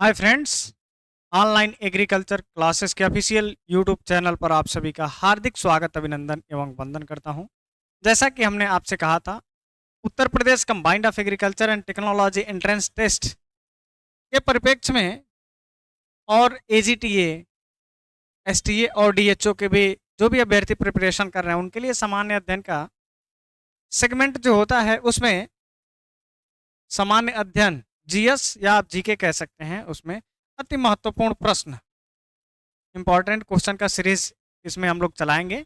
Hi friends, online agriculture classes के official YouTube channel पर आप सभी का हार्दिक स्वागत, अभिनंदन एवं वंदन करता हूं। जैसा कि हमने आपसे कहा था, Uttar Pradesh combined of agriculture and technology entrance test के परिप्रेक्ष्य में और एजीटीए, एसटीए और डीएचओ के भी जो भी अभ्यर्थी प्रिपरेशन कर रहे हैं उनके लिए सामान्य अध्ययन का सेगमेंट जो होता है उसमें सामान्य अध्ययन जीएस या आप जीके कह सकते हैं, उसमें अति महत्वपूर्ण प्रश्न, इंपॉर्टेंट क्वेश्चन का सीरीज इसमें हम लोग चलाएंगे।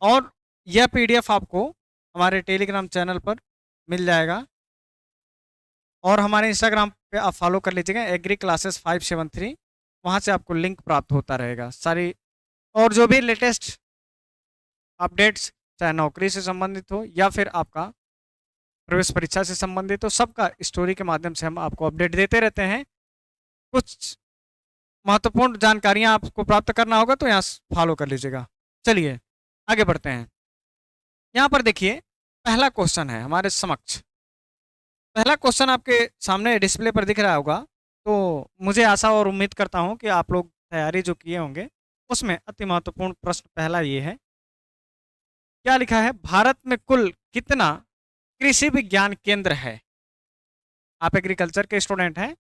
और यह पीडीएफ आपको हमारे टेलीग्राम चैनल पर मिल जाएगा और हमारे इंस्टाग्राम पे आप फॉलो कर लीजिएगा एग्री क्लासेस 573। वहाँ से आपको लिंक प्राप्त होता रहेगा सारी, और जो भी लेटेस्ट अपडेट्स चाहे नौकरी से संबंधित हो या फिर आपका प्रवेश परीक्षा से संबंधित हो, सबका स्टोरी के माध्यम से हम आपको अपडेट देते रहते हैं। कुछ महत्वपूर्ण जानकारियां आपको प्राप्त करना होगा तो यहाँ फॉलो कर लीजिएगा। चलिए आगे बढ़ते हैं। यहाँ पर देखिए, पहला क्वेश्चन है हमारे समक्ष। पहला क्वेश्चन आपके सामने डिस्प्ले पर दिख रहा होगा, तो मुझे आशा और उम्मीद करता हूँ कि आप लोग तैयारी जो किए होंगे उसमें अति महत्वपूर्ण प्रश्न पहला ये है, क्या लिखा है, भारत में कुल कितना कृषि विज्ञान केंद्र है। आप एग्रीकल्चर के स्टूडेंट हैं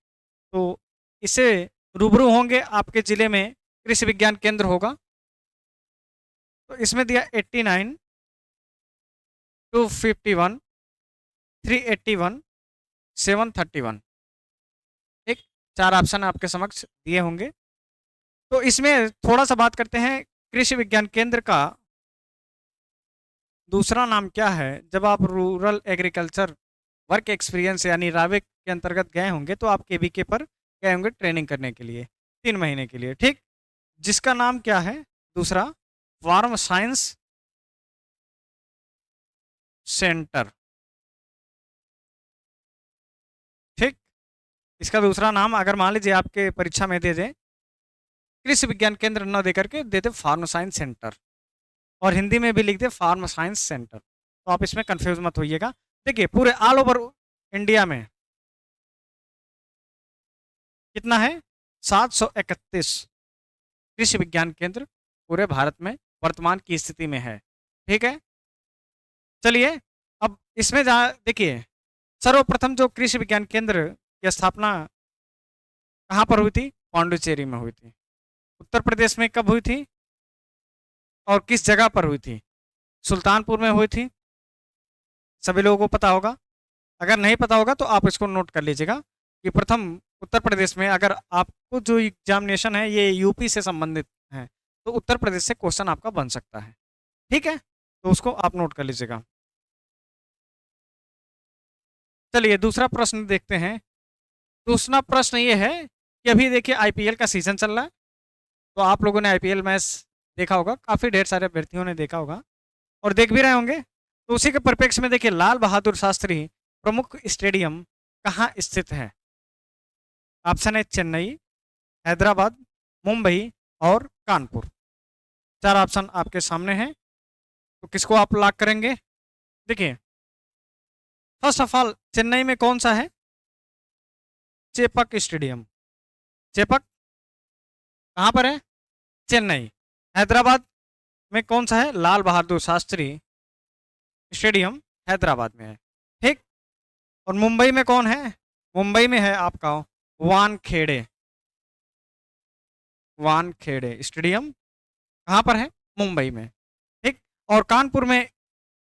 तो इसे रूबरू होंगे, आपके जिले में कृषि विज्ञान केंद्र होगा। तो इसमें दिया 89, 251, 381, 731। एक चार ऑप्शन आपके समक्ष दिए होंगे। तो इसमें थोड़ा सा बात करते हैं, कृषि विज्ञान केंद्र का दूसरा नाम क्या है। जब आप रूरल एग्रीकल्चर वर्क एक्सपीरियंस यानी रावेक के अंतर्गत गए होंगे तो आप केवीके पर गए होंगे ट्रेनिंग करने के लिए 3 महीने के लिए, ठीक, जिसका नाम क्या है दूसरा, फार्म साइंस सेंटर। ठीक, इसका दूसरा नाम अगर मान लीजिए आपके परीक्षा में दे दें, कृषि विज्ञान केंद्र न दे करके देते फार्म साइंस सेंटर, और हिंदी में भी लिख दे फार्म साइंस सेंटर, तो आप इसमें कंफ्यूज मत होइएगा। देखिए पूरे ऑल ओवर इंडिया में कितना है, 731 कृषि विज्ञान केंद्र पूरे भारत में वर्तमान की स्थिति में है। ठीक है, चलिए अब इसमें जा देखिए, सर्वप्रथम जो कृषि विज्ञान केंद्र की स्थापना कहाँ पर हुई थी, पांडुचेरी में हुई थी। उत्तर प्रदेश में कब हुई थी और किस जगह पर हुई थी, सुल्तानपुर में हुई थी। सभी लोगों को पता होगा, अगर नहीं पता होगा तो आप इसको नोट कर लीजिएगा कि प्रथम उत्तर प्रदेश में, अगर आपको जो एग्जामिनेशन है ये यूपी से संबंधित है तो उत्तर प्रदेश से क्वेश्चन आपका बन सकता है। ठीक है, तो उसको आप नोट कर लीजिएगा। चलिए दूसरा प्रश्न देखते हैं। दूसरा प्रश्न ये है कि अभी देखिए आईपीएल का सीजन चल रहा है, तो आप लोगों ने आईपीएल मैच देखा होगा, काफ़ी ढेर सारे अभ्यर्थियों ने देखा होगा और देख भी रहे होंगे। तो उसी के परिप्रेक्ष्य में देखिए, लाल बहादुर शास्त्री प्रमुख स्टेडियम कहाँ स्थित है। ऑप्शन है चेन्नई, हैदराबाद, मुंबई और कानपुर। चार ऑप्शन आपके सामने हैं, तो किसको आप लॉक करेंगे। देखिए फर्स्ट ऑफ ऑल, चेन्नई में कौन सा है, चेपक स्टेडियम। चेपक कहाँ पर है, चेन्नई। हैदराबाद में कौन सा है, लाल बहादुर शास्त्री स्टेडियम हैदराबाद में है। ठीक, और मुंबई में कौन है, मुंबई में है आपका वानखेड़े, वानखेड़े स्टेडियम कहाँ पर है, मुंबई में। ठीक, और कानपुर में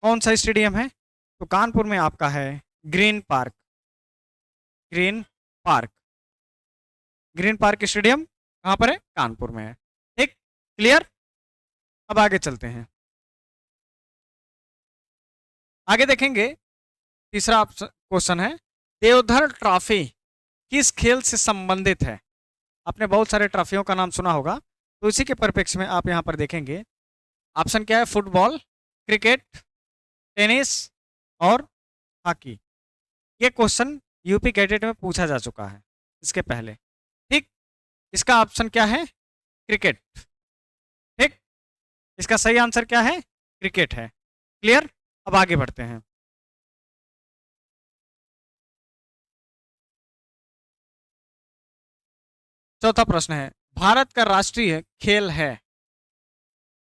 कौन सा स्टेडियम है, तो कानपुर में आपका है green park, green park, green park stadium कहाँ पर है, कानपुर में है। ठीक, क्लियर। अब आगे चलते हैं, आगे देखेंगे। तीसरा क्वेश्चन है, देवधर ट्रॉफी किस खेल से संबंधित है। आपने बहुत सारे ट्रॉफियों का नाम सुना होगा, तो इसी के परिप्रेक्ष्य में आप यहाँ पर देखेंगे। ऑप्शन क्या है, फुटबॉल, क्रिकेट, टेनिस और हॉकी। ये क्वेश्चन यूपी कैडेट में पूछा जा चुका है इसके पहले। ठीक, इसका ऑप्शन क्या है, क्रिकेट। ठीक, इसका सही आंसर क्या है, क्रिकेट है। क्लियर। अब आगे बढ़ते हैं। चौथा प्रश्न है, भारत का राष्ट्रीय खेल है।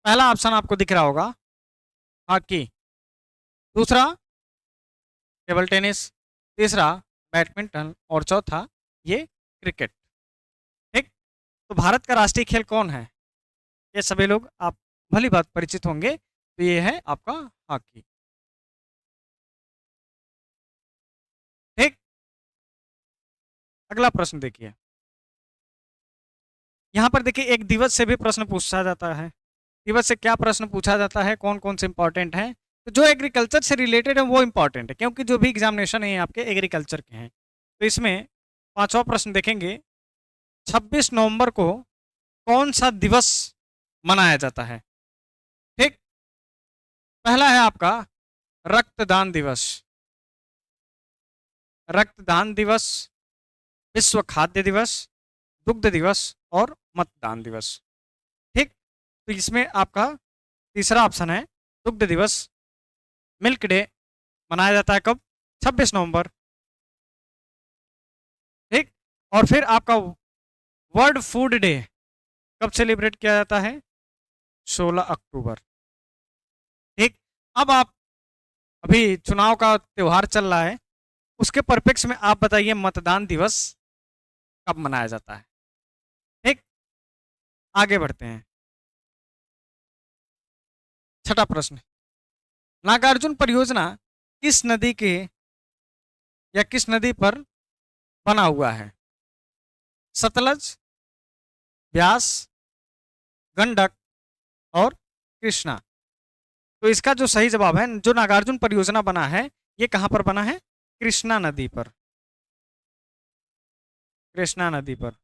पहला ऑप्शन आपको दिख रहा होगा हॉकी, दूसरा टेबल टेनिस, तीसरा बैडमिंटन और चौथा ये क्रिकेट। ठीक, तो भारत का राष्ट्रीय खेल कौन है? ये सभी लोग आप भली बात परिचित होंगे, तो ये है आपका हॉकी। ठीक, अगला प्रश्न देखिए, यहाँ पर देखिए एक दिवस से भी प्रश्न पूछा जाता है। दिवस से क्या प्रश्न पूछा जाता है, कौन कौन से इंपॉर्टेंट हैं? तो जो एग्रीकल्चर से रिलेटेड है वो इंपॉर्टेंट है, क्योंकि जो भी एग्जामिनेशन है आपके एग्रीकल्चर के हैं। तो इसमें पांचवा प्रश्न देखेंगे, 26 नवंबर को कौन सा दिवस मनाया जाता है? ठीक, पहला है आपका रक्तदान दिवस, रक्तदान दिवस, विश्व खाद्य दिवस, दुग्ध दिवस और मतदान दिवस। ठीक, तो इसमें आपका तीसरा ऑप्शन है दुग्ध दिवस, मिल्क डे मनाया जाता है कब? 26 नवंबर। ठीक, और फिर आपका वर्ल्ड फूड डे कब सेलिब्रेट किया जाता है? 16 अक्टूबर। ठीक, अब आप अभी चुनाव का त्योहार चल रहा है, उसके परिप्रेक्ष्य में आप बताइए मतदान दिवस कब मनाया जाता है? ठीक, आगे बढ़ते हैं। छठा प्रश्न, नागार्जुन परियोजना किस नदी के या किस नदी पर बना हुआ है? सतलज, ब्यास, गंडक और कृष्णा। तो इसका जो सही जवाब है, जो नागार्जुन परियोजना बना है ये कहां पर बना है? कृष्णा नदी पर, कृष्णा नदी पर।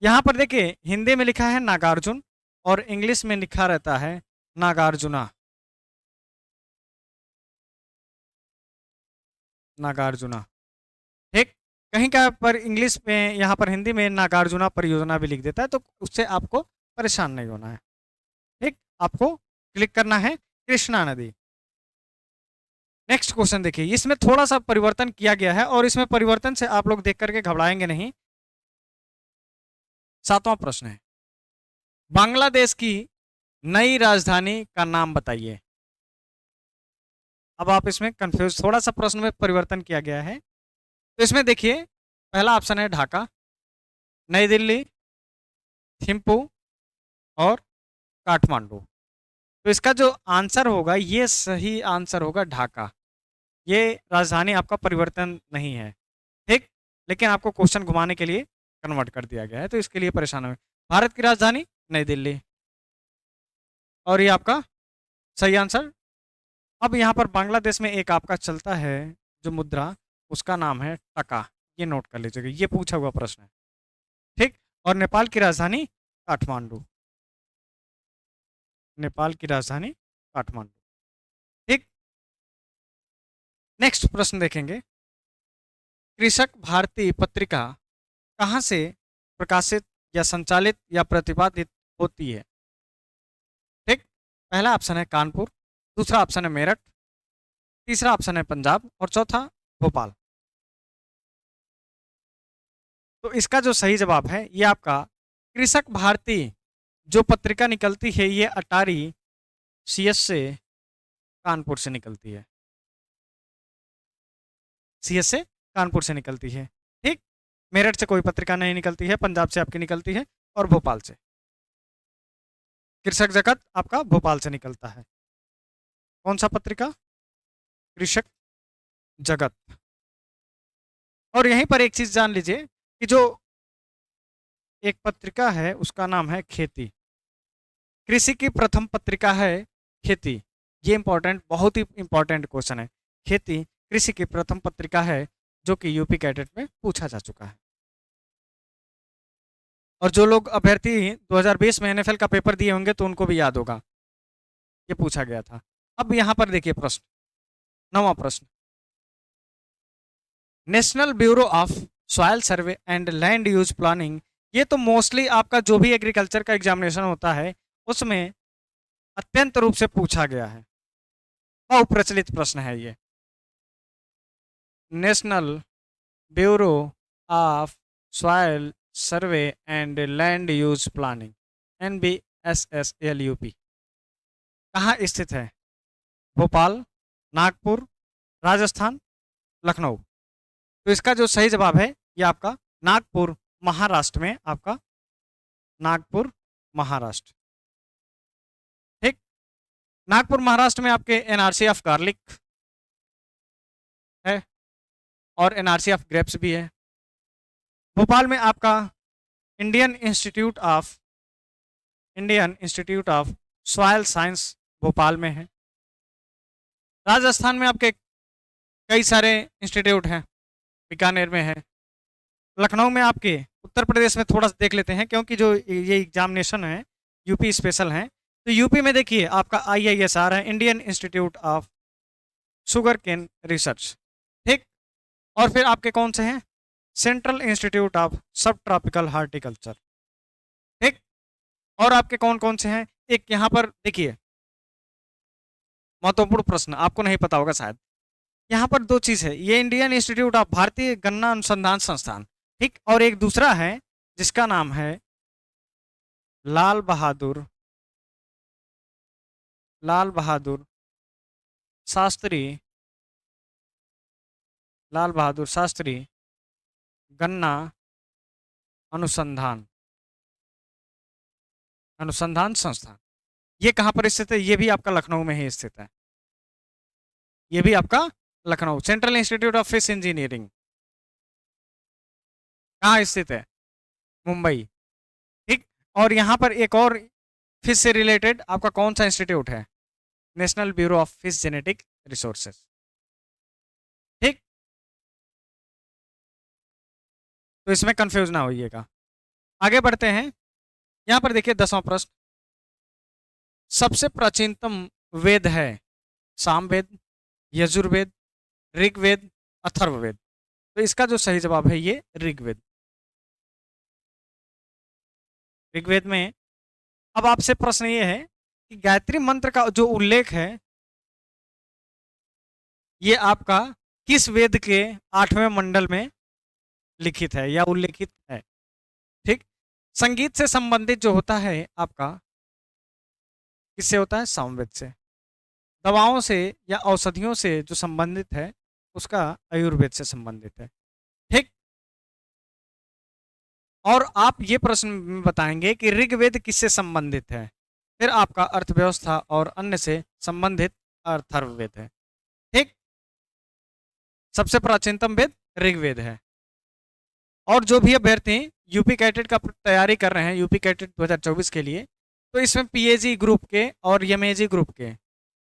यहां पर देखिए हिंदी में लिखा है नागार्जुन और इंग्लिश में लिखा रहता है नागार्जुना, नागार्जुना। ठीक, कहीं का पर इंग्लिश में, यहाँ पर हिंदी में नागार्जुना परियोजना भी लिख देता है, तो उससे आपको परेशान नहीं होना है। ठीक, आपको क्लिक करना है कृष्णा नदी। नेक्स्ट क्वेश्चन देखिए, इसमें थोड़ा सा परिवर्तन किया गया है और इसमें परिवर्तन से आप लोग देख करके घबराएंगे नहीं। सातवां प्रश्न है, बांग्लादेश की नई राजधानी का नाम बताइए। अब आप इसमें कंफ्यूज, थोड़ा सा प्रश्न में परिवर्तन किया गया है। तो इसमें देखिए पहला ऑप्शन है ढाका, नई दिल्ली, थिम्पू और काठमांडू। तो इसका जो आंसर होगा, ये सही आंसर होगा ढाका। ये राजधानी आपका परिवर्तन नहीं है। ठीक, लेकिन आपको क्वेश्चन घुमाने के लिए कन्वर्ट कर दिया गया है, तो इसके लिए परेशान हो। भारत की राजधानी नई दिल्ली, और ये आपका सही आंसर। अब यहाँ पर बांग्लादेश में एक आपका चलता है जो मुद्रा, उसका नाम है टका, ये नोट कर लीजिएगा, ये पूछा हुआ प्रश्न है। ठीक, और नेपाल की राजधानी काठमांडू, नेपाल की राजधानी काठमांडू। ठीक, नेक्स्ट प्रश्न देखेंगे, कृषक भारती पत्रिका कहाँ से प्रकाशित या संचालित या प्रतिपादित होती है? ठीक, पहला ऑप्शन है कानपुर, दूसरा ऑप्शन है मेरठ, तीसरा ऑप्शन है पंजाब और चौथा भोपाल। तो इसका जो सही जवाब है ये आपका कृषक भारती जो पत्रिका निकलती है, ये अटारी सीएस से, कानपुर से निकलती है, सीएस से कानपुर से निकलती है। ठीक, मेरठ से कोई पत्रिका नहीं निकलती है, पंजाब से आपकी निकलती है और भोपाल से। कृषक जगत आपका भोपाल से निकलता है। कौन सा पत्रिका? कृषक जगत। और यहीं पर एक चीज जान लीजिए कि जो एक पत्रिका है उसका नाम है खेती, कृषि की प्रथम पत्रिका है खेती। ये इंपॉर्टेंट, बहुत ही इंपॉर्टेंट क्वेश्चन है। खेती कृषि की प्रथम पत्रिका है, जो कि यूपी कैडेट में पूछा जा चुका है। और जो लोग अभ्यर्थी 2020 में एनएफएल का पेपर दिए होंगे तो उनको भी याद होगा, ये पूछा गया था। अब यहां पर देखिए प्रश्न, नौवां प्रश्न, national bureau of soil survey and land use planning, ये तो मोस्टली आपका जो भी एग्रीकल्चर का एग्जामिनेशन होता है उसमें अत्यंत रूप से पूछा गया है, बहुप्रचलित प्रश्न है ये। National bureau of soil survey and land use planning, NBSSLUP, कहाँ स्थित है? भोपाल, नागपुर, राजस्थान, लखनऊ। तो इसका जो सही जवाब है ये आपका नागपुर महाराष्ट्र में, आपका नागपुर महाराष्ट्र। ठीक, नागपुर महाराष्ट्र में आपके एनआरसी ऑफ गार्लिक है और एनआरसी ऑफ ग्रेप्स भी है। भोपाल में आपका Indian institute of soil science Bhopal में है। राजस्थान में आपके कई सारे इंस्टीट्यूट हैं, बीकानेर में है। लखनऊ में आपके, उत्तर प्रदेश में थोड़ा सा देख लेते हैं क्योंकि जो ये एग्जामिनेशन है यूपी स्पेशल है, तो यूपी में देखिए आपका IISR है, Indian institute of sugar cane research. ठीक, और फिर आपके कौन से हैं? Central institute of subtropical horticulture. ठीक, और आपके कौन कौन से हैं? एक यहाँ पर देखिए, महत्वपूर्ण प्रश्न, आपको नहीं पता होगा शायद, यहाँ पर दो चीज है, ये इंडियन इंस्टीट्यूट ऑफ भारतीय गन्ना अनुसंधान संस्थान, ठीक, और एक दूसरा है जिसका नाम है लाल बहादुर शास्त्री, लाल बहादुर शास्त्री गन्ना अनुसंधान संस्थान। ये कहाँ पर स्थित है? ये भी आपका लखनऊ में ही स्थित है। ये भी आपका Lucknow. Central institute of fish engineering कहाँ स्थित है? मुंबई। ठीक, और यहाँ पर एक और फिश से रिलेटेड आपका कौन सा इंस्टीट्यूट है? National bureau of fish genetic resources. ठीक, तो इसमें कंफ्यूज ना होइएगा। आगे बढ़ते हैं, यहाँ पर देखिए 10वां प्रश्न, सबसे प्राचीनतम वेद है सामवेद, यजुर्वेद, ऋग्वेद, अथर्ववेद। तो इसका जो सही जवाब है ये ऋग्वेद। ऋग्वेद में अब आपसे प्रश्न ये है कि गायत्री मंत्र का जो उल्लेख है ये आपका किस वेद के 8वें मंडल में लिखित है या उल्लेखित है? ठीक, संगीत से संबंधित जो होता है आपका किससे होता है? सामवेद से। दवाओं से या औषधियों से जो संबंधित है उसका आयुर्वेद से संबंधित है। ठीक, और आप ये प्रश्न बताएंगे कि ऋग्वेद किससे संबंधित है, फिर आपका अर्थव्यवस्था और अन्य से संबंधित अथर्ववेद है। ठीक, सबसे प्राचीनतम वेद ऋग्वेद है। और जो भी अभ्यर्थी यूपी कैटेट का तैयारी कर रहे हैं, यूपी कैटेट 2024 के लिए, तो इसमें PAG ग्रुप के और MAG ग्रुप के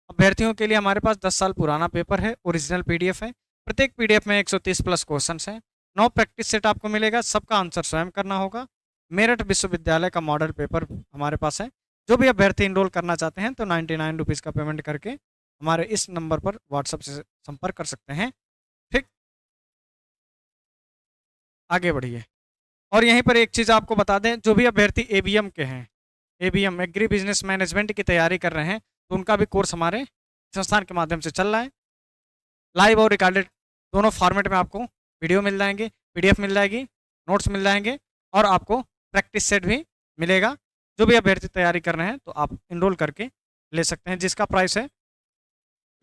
अभ्यर्थियों के लिए हमारे पास 10 साल पुराना पेपर है, ओरिजिनल PDF है। प्रत्येक PDF में 130 प्लस क्वेश्चन है। 9 प्रैक्टिस सेट आपको मिलेगा, सबका आंसर स्वयं करना होगा। मेरठ विश्वविद्यालय का मॉडल पेपर हमारे पास है। जो भी अभ्यर्थी इनरोल करना चाहते हैं तो 99 रुपीज़ का पेमेंट करके हमारे इस नंबर पर व्हाट्सएप से संपर्क कर सकते हैं। ठीक, आगे बढ़िए। और यहीं पर एक चीज़ आपको बता दें, जो भी अभ्यर्थी ABM के हैं, ABM एग्री बिजनेस मैनेजमेंट की तैयारी कर रहे हैं, तो उनका भी कोर्स हमारे संस्थान के माध्यम से चल रहा है। लाइव और रिकॉर्डेड दोनों फॉर्मेट में आपको वीडियो मिल जाएंगे, PDF मिल जाएगी, नोट्स मिल जाएंगे और आपको प्रैक्टिस सेट भी मिलेगा। जो भी अभ्यर्थी तैयारी कर रहे हैं तो आप इनरोल करके ले सकते हैं, जिसका प्राइस है,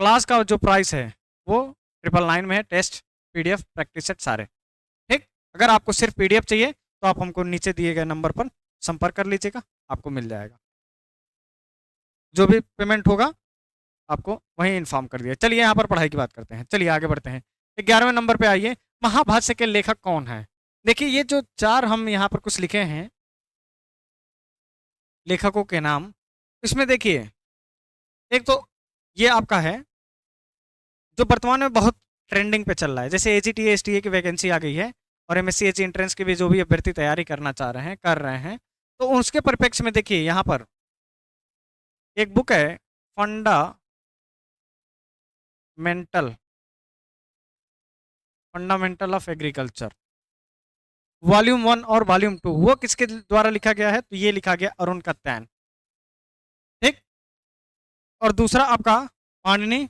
क्लास का जो प्राइस है वो 999 में है, टेस्ट PDF प्रैक्टिस सेट सारे। ठीक, अगर आपको सिर्फ PDF चाहिए तो आप हमको नीचे दिए गए नंबर पर संपर्क कर लीजिएगा, आपको मिल जाएगा। जो भी पेमेंट होगा आपको वहीं इन्फॉर्म कर दिया। चलिए यहाँ पर पढ़ाई की बात करते हैं, चलिए आगे बढ़ते हैं। 11वें नंबर पे आइए, महाभाष्य के लेखक कौन है? देखिए ये जो 4 हम यहाँ पर कुछ लिखे हैं लेखकों के नाम, इसमें देखिए एक तो ये आपका है जो वर्तमान में बहुत ट्रेंडिंग पे चल रहा है, जैसे AGTA STA की वैकेंसी आ गई है और MSc AG एंट्रेंस की भी जो भी अभ्यर्थी तैयारी करना चाह रहे हैं, कर रहे हैं, तो उसके परिप्रेक्ष्य में देखिए यहाँ पर एक बुक है, फंडामेंटल ऑफ एग्रीकल्चर, वॉल्यूम 1 और वॉल्यूम 2, वो किसके द्वारा लिखा गया है? तो ये लिखा गया अरुण कत्यायन। ठीक, और दूसरा आपका पाणिनि,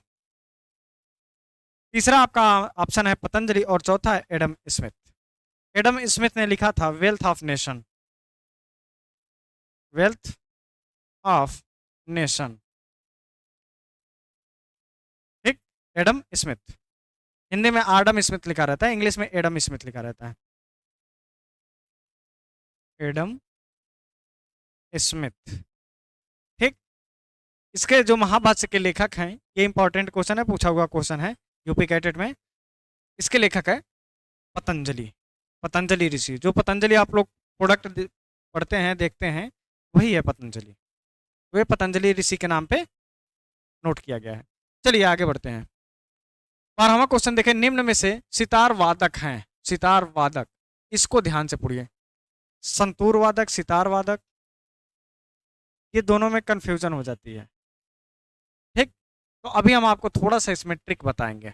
तीसरा आपका ऑप्शन है पतंजलि और चौथा है एडम स्मिथ। एडम स्मिथ ने लिखा था wealth of nation, wealth of nation, ठीक, एडम स्मिथ। हिंदी में आडम स्मिथ लिखा रहता है, इंग्लिश में एडम स्मिथ लिखा रहता है, एडम स्मिथ, ठीक। इसके जो महाभाष्य के लेखक हैं, ये इंपॉर्टेंट क्वेश्चन है, पूछा हुआ क्वेश्चन है यूपी कैटेट में। इसके लेखक है पतंजलि, पतंजलि ऋषि। जो पतंजलि आप लोग प्रोडक्ट पढ़ते हैं, देखते हैं, वही है पतंजलि। वे पतंजलि ऋषि के नाम पे नोट किया गया है। चलिए आगे बढ़ते हैं। 12वां क्वेश्चन देखें, निम्न में से सितार वादक हैं, सितार वादक, इसको ध्यान से पढ़िए। संतूर वादक, सितार वादक, ये दोनों में कंफ्यूजन हो जाती है, ठीक। तो अभी हम आपको थोड़ा सा इसमें ट्रिक बताएंगे।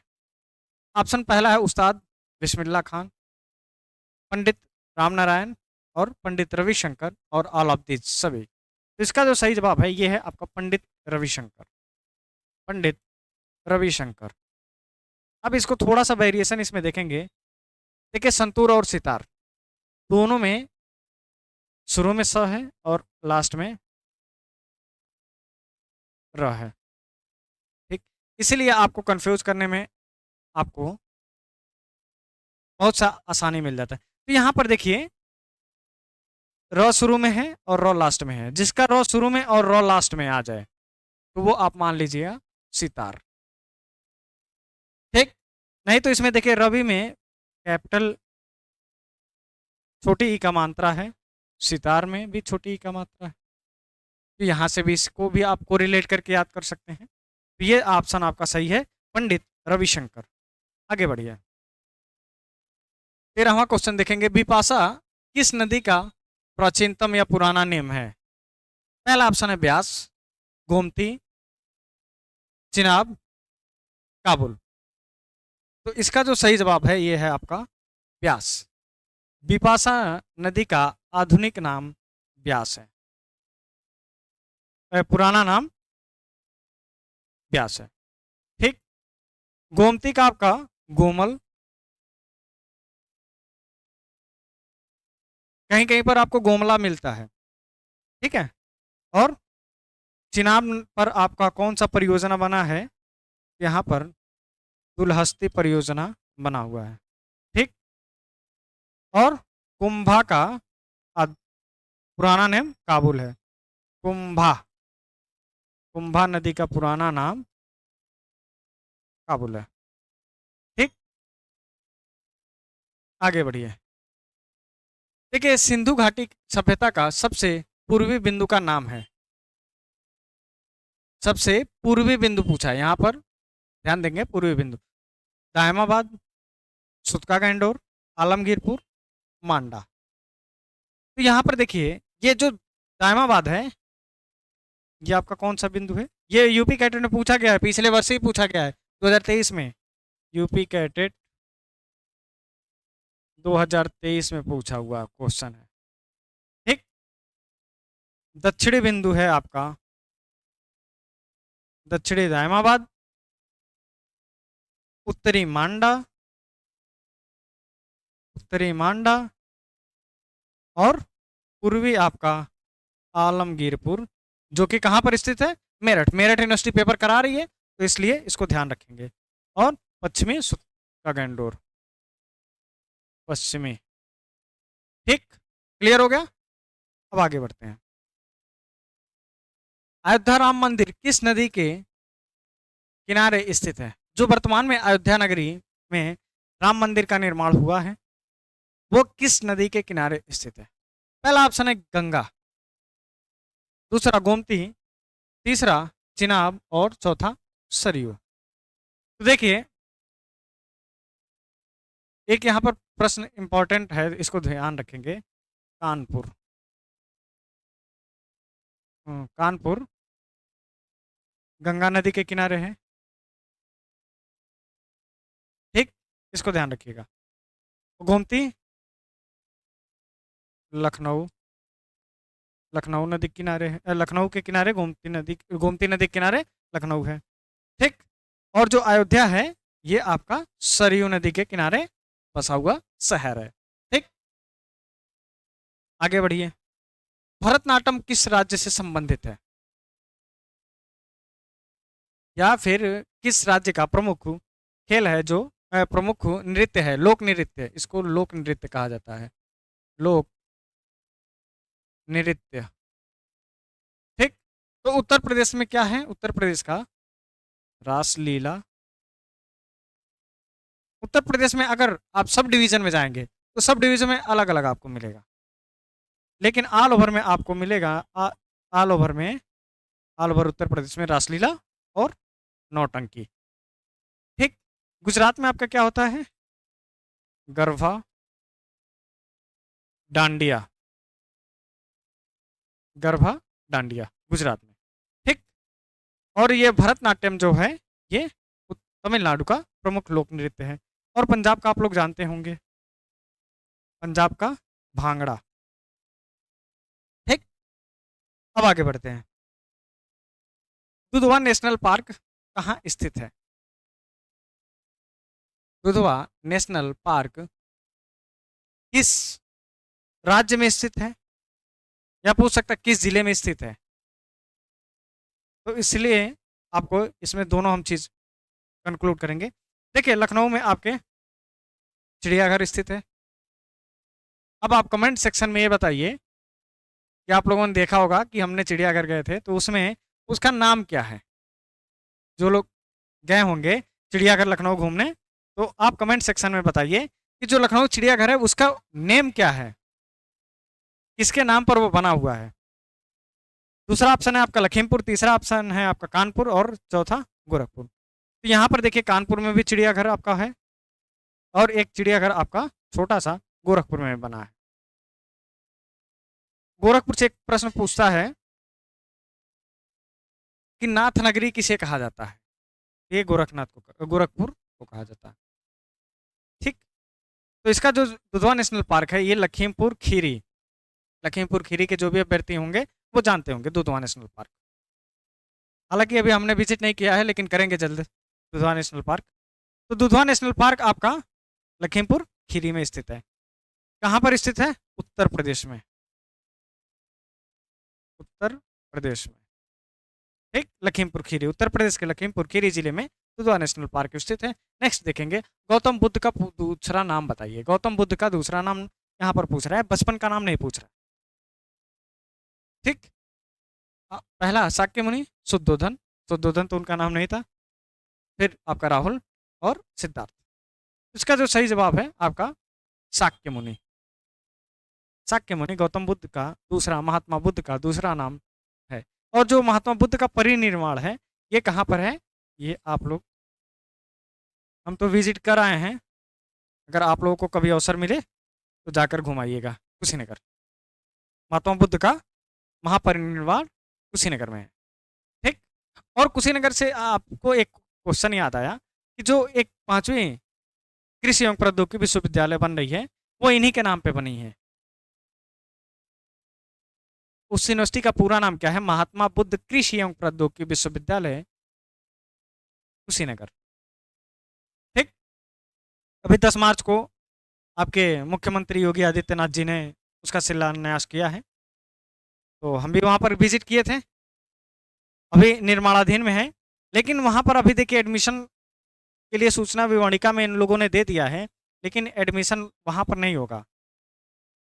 ऑप्शन पहला है उस्ताद बिस्मिल्लाह खान, पंडित राम नारायण और पंडित रविशंकर और ऑल ऑफ दिस सभी। तो इसका जो सही जवाब है ये है आपका पंडित रविशंकर, पंडित रविशंकर। अब इसको थोड़ा सा वेरिएशन इसमें देखेंगे। देखिए संतूर और सितार दोनों में शुरू में स है और लास्ट में र है, ठीक। इसीलिए आपको कंफ्यूज करने में आपको बहुत सा आसानी मिल जाता है। तो यहाँ पर देखिए र शुरू में है और र लास्ट में है। जिसका र शुरू में और र लास्ट में आ जाए तो वो आप मान लीजिएगा सितार, ठीक। नहीं तो इसमें देखिए रवि में कैपिटल छोटी ई का मात्रा है, सितार में भी छोटी ई का मात्रा है। तो यहाँ से भी इसको भी आपको रिलेट करके याद कर सकते हैं। तो ये ऑप्शन आपका सही है, पंडित रविशंकर। आगे बढ़िए। 13वां क्वेश्चन देखेंगे, बिपाशा किस नदी का प्राचीनतम या पुराना नेम है? पहला ऑप्शन है ब्यास, गोमती, चिनाब, काबुल। तो इसका जो सही जवाब है ये है आपका ब्यास। बिपाशा नदी का आधुनिक नाम ब्यास है, पुराना नाम ब्यास है, ठीक। गोमती का आपका गोमल, कहीं कहीं पर आपको गोमला मिलता है, ठीक है। और चिनाब पर आपका कौन सा परियोजना बना है? यहाँ पर दुलहस्ती परियोजना बना हुआ है, ठीक। और कुंभा का पुराना नाम काबुल है, कुंभा, कुंभा नदी का पुराना नाम काबुल है, ठीक। आगे बढ़िए। देखिए सिंधु घाटी सभ्यता का सबसे पूर्वी बिंदु का नाम है, सबसे पूर्वी बिंदु पूछा है यहाँ पर, ध्यान देंगे पूर्वी बिंदु। दायमाबाद, सुतका गैंडोर, आलमगीरपुर, मांडा। तो यहाँ पर देखिए ये जो दायमाबाद है ये आपका कौन सा बिंदु है? ये यूपी कैटेट में पूछा गया है, पिछले वर्ष ही पूछा गया है 2023 में, यूपी कैटेट 2023 में पूछा हुआ क्वेश्चन है, ठीक। दक्षिणी बिंदु है आपका दक्षिणी दायमाबाद, उत्तरी मांडा, उत्तरी मांडा और पूर्वी आपका आलमगीरपुर, जो कि कहाँ पर स्थित है? मेरठ। मेरठ यूनिवर्सिटी पेपर करा रही है तो इसलिए इसको ध्यान रखेंगे। और पश्चिमी सुतका गैंडोर, पश्चिमी, ठीक। क्लियर हो गया? अब आगे बढ़ते हैं। अयोध्या राम मंदिर किस नदी के किनारे स्थित है? जो वर्तमान में अयोध्या नगरी में राम मंदिर का निर्माण हुआ है वो किस नदी के किनारे स्थित है? पहला ऑप्शन है गंगा, दूसरा गोमती, तीसरा चिनाब और चौथा सरयू। तो देखिए एक यहाँ पर प्रश्न इंपॉर्टेंट है, इसको ध्यान रखेंगे। कानपुर, कानपुर गंगा नदी के किनारे है, ठीक, इसको ध्यान रखिएगा। गोमती लखनऊ, लखनऊ नदी के किनारे है, लखनऊ के किनारे गोमती नदी के किनारे लखनऊ है, ठीक। और जो अयोध्या है ये आपका सरयू नदी के किनारे बसा हुआ शहर है, ठीक। आगे बढ़िए। भरतनाट्यम किस राज्य से संबंधित है, या फिर किस राज्य का प्रमुख खेल है, जो प्रमुख नृत्य है, लोक नृत्य, इसको लोक नृत्य कहा जाता है, लोक नृत्य। ठीक। तो उत्तर प्रदेश में क्या है, उत्तर प्रदेश का रासलीला। उत्तर प्रदेश में अगर आप सब डिवीजन में जाएंगे तो सब डिवीजन में अलग अलग आपको मिलेगा, लेकिन ऑल ओवर में आपको मिलेगा, ऑल ओवर में, ऑल ओवर उत्तर प्रदेश में रासलीला और नौटंकी। ठीक। गुजरात में आपका क्या होता है, गरबा, डांडिया, गरबा, डांडिया, गुजरात में। ठीक। और ये भरतनाट्यम जो है, ये तमिलनाडु का प्रमुख लोक नृत्य है। और पंजाब का आप लोग जानते होंगे, पंजाब का भांगड़ा। ठीक। अब आगे बढ़ते हैं। दुधवा नेशनल पार्क कहाँ स्थित है, दुधवा नेशनल पार्क किस राज्य में स्थित है, या पूछ सकता है किस जिले में स्थित है। तो इसलिए आपको इसमें दोनों हम चीज कंक्लूड करेंगे। देखिए, लखनऊ में आपके चिड़ियाघर स्थित है। अब आप कमेंट सेक्शन में ये बताइए कि आप लोगों ने देखा होगा कि हमने चिड़ियाघर गए थे, तो उसमें उसका नाम क्या है। जो लोग गए होंगे चिड़ियाघर लखनऊ घूमने, तो आप कमेंट सेक्शन में बताइए कि जो लखनऊ चिड़ियाघर है उसका नेम क्या है, किसके नाम पर वो बना हुआ है। दूसरा ऑप्शन है आपका लखीमपुर, तीसरा ऑप्शन है आपका कानपुर, और चौथा गोरखपुर। तो यहाँ पर देखिए, कानपुर में भी चिड़ियाघर आपका है, और एक चिड़ियाघर आपका छोटा सा गोरखपुर में बना है। गोरखपुर से एक प्रश्न पूछता है कि नाथ नगरी किसे कहा जाता है, ये गोरखनाथ को, गोरखपुर को कहा जाता है। ठीक। तो इसका जो दुधवा नेशनल पार्क है, ये लखीमपुर खीरी, लखीमपुर खीरी के जो भी अभ्यर्थी होंगे वो जानते होंगे दुधवा नेशनल पार्क। हालांकि अभी हमने विजिट नहीं किया है, लेकिन करेंगे जल्द दुधवा नेशनल पार्क। तो दुधवा नेशनल पार्क आपका लखीमपुर खीरी में स्थित है। कहाँ पर स्थित है, उत्तर प्रदेश में, उत्तर प्रदेश में। ठीक। लखीमपुर खीरी, उत्तर प्रदेश के लखीमपुर खीरी जिले में दुधवा नेशनल पार्क स्थित है। नेक्स्ट देखेंगे, गौतम बुद्ध का दूसरा नाम बताइए। गौतम बुद्ध का दूसरा नाम यहाँ पर पूछ रहा है, बचपन का नाम नहीं पूछ रहा है। ठीक। पहला शाक्य मुनि, शुद्धोधन, शुद्धोधन तो उनका नाम नहीं था। फिर आपका राहुल और सिद्धार्थ। इसका जो सही जवाब है आपका शाक्य मुनि। शाक्य मुनि गौतम बुद्ध का दूसरा, महात्मा बुद्ध का दूसरा नाम है। और जो महात्मा बुद्ध का परिनिर्वाण है, ये कहाँ पर है, ये आप लोग, हम तो विजिट कर आए हैं, अगर आप लोगों को कभी अवसर मिले तो जाकर घुमाइएगा। कुशीनगर, महात्मा बुद्ध का महापरिनिर्वाण कुशीनगर में है। ठीक। और कुशीनगर से आपको एक क्वेश्चन याद आया कि जो एक 5वीं कृषि एवं प्रौद्योगिकी विश्वविद्यालय बन रही है, वो इन्हीं के नाम पे बनी है। उस यूनिवर्सिटी का पूरा नाम क्या है, महात्मा बुद्ध कृषि एवं प्रौद्योगिकी विश्वविद्यालय कुशीनगर। ठीक। अभी 10 मार्च को आपके मुख्यमंत्री योगी आदित्यनाथ जी ने उसका शिलान्यास किया है, तो हम भी वहाँ पर विजिट किए थे। अभी निर्माणाधीन में है, लेकिन वहाँ पर अभी देखिए एडमिशन के लिए सूचना विवरणिका में इन लोगों ने दे दिया है, लेकिन एडमिशन वहाँ पर नहीं होगा।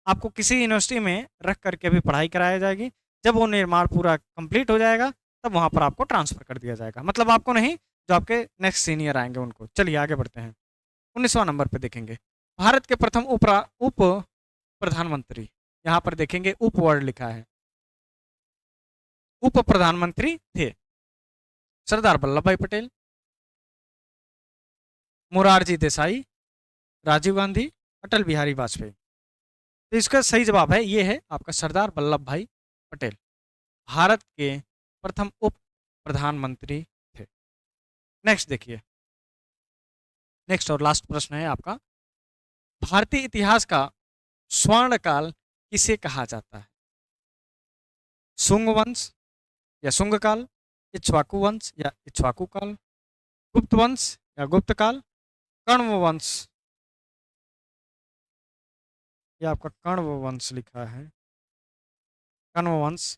आपको किसी यूनिवर्सिटी में रख करके भी पढ़ाई कराई जाएगी। जब वो निर्माण पूरा कंप्लीट हो जाएगा, तब वहाँ पर आपको ट्रांसफ़र कर दिया जाएगा। मतलब आपको नहीं, जो आपके नेक्स्ट सीनियर आएंगे उनको। चलिए आगे बढ़ते हैं। 19वां नंबर पे देखेंगे, भारत के प्रथम उप प्रधानमंत्री, यहाँ पर देखेंगे उप वर्ड लिखा है, उप प्रधानमंत्री थे सरदार वल्लभ भाई पटेल, मोरारजी देसाई, राजीव गांधी, अटल बिहारी वाजपेयी। तो इसका सही जवाब है, ये है आपका सरदार वल्लभ भाई पटेल, भारत के प्रथम उप प्रधानमंत्री थे। नेक्स्ट देखिए, नेक्स्ट और लास्ट प्रश्न है आपका, भारतीय इतिहास का स्वर्ण काल किसे कहा जाता है, शुंग वंश या शुंग काल, इक्ष्वाकु वंश या इक्ष्वाकु काल, गुप्त वंश या गुप्त काल, कण्व वंश, ये आपका कण्व वंश लिखा है, कन्वंश।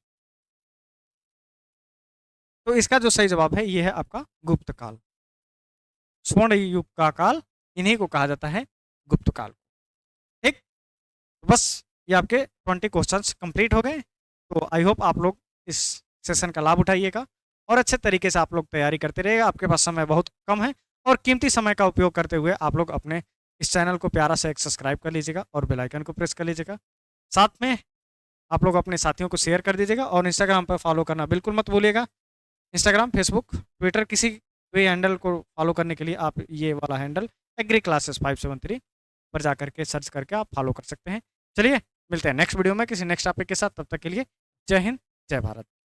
तो इसका जो सही जवाब है ये है आपका गुप्त काल। स्वर्ण युग का काल इन्हीं को कहा जाता है गुप्त काल। ठीक, बस ये आपके 20 क्वेश्चंस कंप्लीट हो गए। तो आई होप आप लोग इस सेशन का लाभ उठाइएगा और अच्छे तरीके से आप लोग तैयारी करते रहिएगा। आपके पास समय बहुत कम है और कीमती समय का उपयोग करते हुए आप लोग अपने इस चैनल को प्यारा से एक सब्सक्राइब कर लीजिएगा और बेल आइकन को प्रेस कर लीजिएगा। साथ में आप लोग अपने साथियों को शेयर कर दीजिएगा और इंस्टाग्राम पर फॉलो करना बिल्कुल मत भूलिएगा। इंस्टाग्राम, फेसबुक, ट्विटर किसी भी हैंडल को फॉलो करने के लिए आप ये वाला हैंडल एग्री क्लासेस 573 पर जा करके सर्च करके आप फॉलो कर सकते हैं। चलिए मिलते हैं नेक्स्ट वीडियो में किसी नेक्स्ट टॉपिक के साथ। तब तक के लिए जय हिंद, जय भारत।